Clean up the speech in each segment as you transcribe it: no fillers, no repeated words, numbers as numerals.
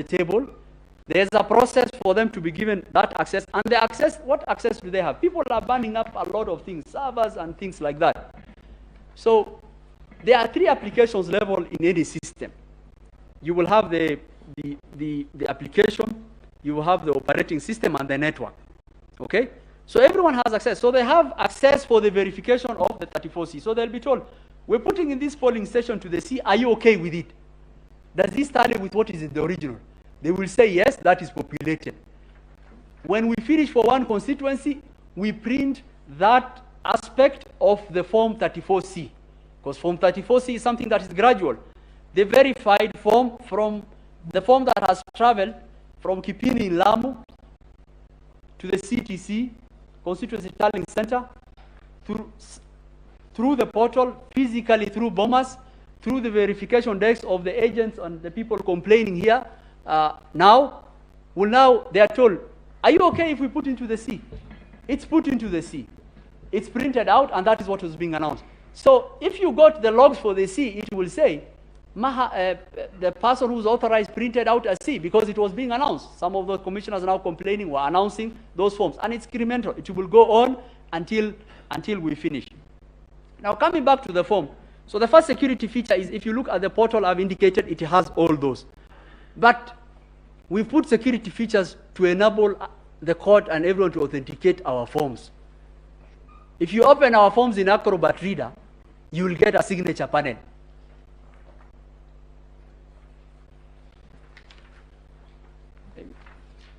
the table. There's a process for them to be given that access. And the access, what access do they have? People are burning up a lot of things, servers and things like that. So there are 3 applications level in any system. You will have the application, you will have the operating system and the network. Okay? So everyone has access. So they have access for the verification of the 34C. So they'll be told, we're putting in this polling station to the C, are you okay with it? Does this tally with what is in the original? They will say, yes, that is populated. When we finish for one constituency, we print that aspect of the Form 34C. Because Form 34C is something that is gradual. The verified form from the form that has traveled from Kipini in Lamu to the CTC, Constituency Tallying Center, through the portal, physically through Bomas, through the verification desks of the agents and the people complaining here, now they are told, are you okay if we put into the C? It's put into the C. It's printed out, and that is what was being announced. So if you got the logs for the C, it will say, the person who's authorized printed out a C because it was being announced. Some of those commissioners now complaining were announcing those forms, and it's incremental. It will go on until we finish. Now coming back to the form. So the first security feature is, if you look at the portal I've indicated, it has all those. But we put security features to enable the court and everyone to authenticate our forms. If you open our forms in Acrobat Reader, you will get a signature panel.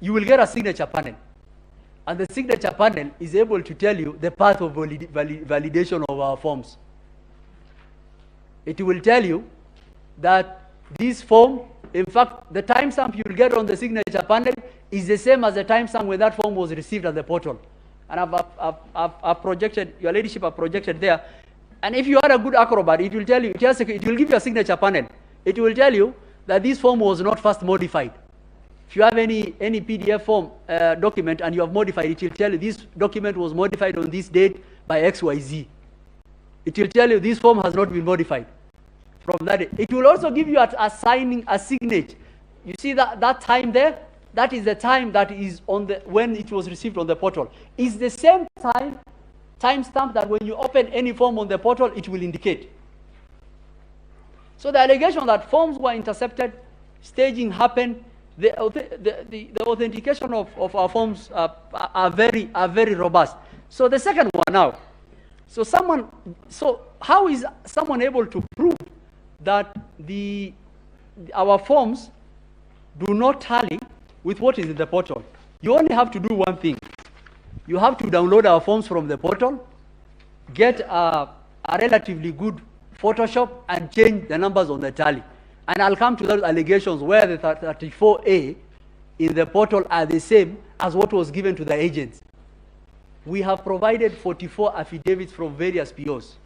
You will get a signature panel. And the signature panel is able to tell you the path of validation of our forms. It will tell you that this form, in fact, the timestamp you will get on the signature panel is the same as the timestamp when that form was received at the portal. And I've projected, your ladyship have projected there. And if you are a good Acrobat, it will tell you, it will give you a signature panel. It will tell you that this form was not first modified. If you have any PDF form document and you have modified, it will tell you this document was modified on this date by XYZ. It will tell you this form has not been modified from that day. It will also give you assigning a signature. You see that time there? That is the time that is on the when it was received on the portal. It's the same timestamp that when you open any form on the portal, it will indicate. So the allegation that forms were intercepted, staging happened, the authentication of our forms are very robust. So the second one now. So how is someone able to prove that our forms do not tally with what is in the portal? You only have to do one thing. You have to download our forms from the portal, get a relatively good Photoshop, and change the numbers on the tally. And I'll come to those allegations where the 34A in the portal are the same as what was given to the agents. We have provided 44 affidavits from various POs.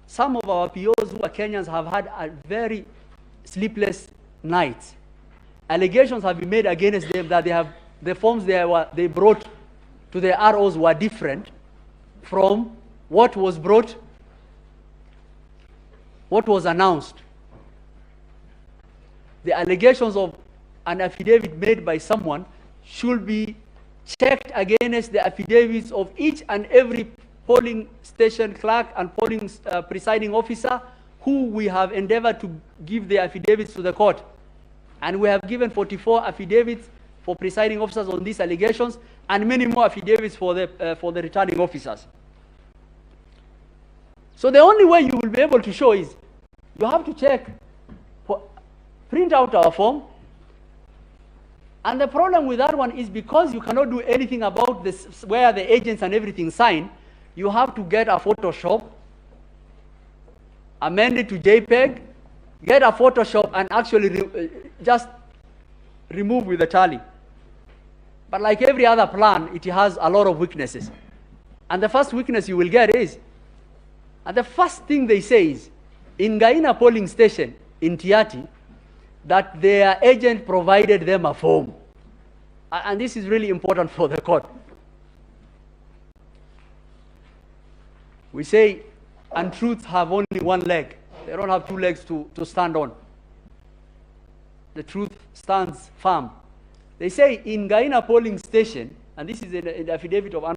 Some of our POs who are Kenyans have had a very sleepless nights. Allegations have been made against them that the forms they brought to the ROs were different from what was announced. The allegations of an affidavit made by someone should be checked against the affidavits of each and every polling station clerk and polling presiding officer who we have endeavored to give the affidavits to the court. And we have given 44 affidavits for presiding officers on these allegations, and many more affidavits for the returning officers. So the only way you will be able to show is you have to check, print out our form. And the problem with that one is because you cannot do anything about this, where the agents and everything sign, you have to get a Photoshop, amend it to JPEG, get a Photoshop, and actually just remove with the tally. But like every other plan, it has a lot of weaknesses. And the first weakness you will get is, and the first thing they say is, in Gaina polling station in Tiati, that their agent provided them a form. And this is really important for the court. We say untruths have only one leg. They don't have two legs to stand on. the truth stands firm. They say in Gaina polling station, and this is an affidavit of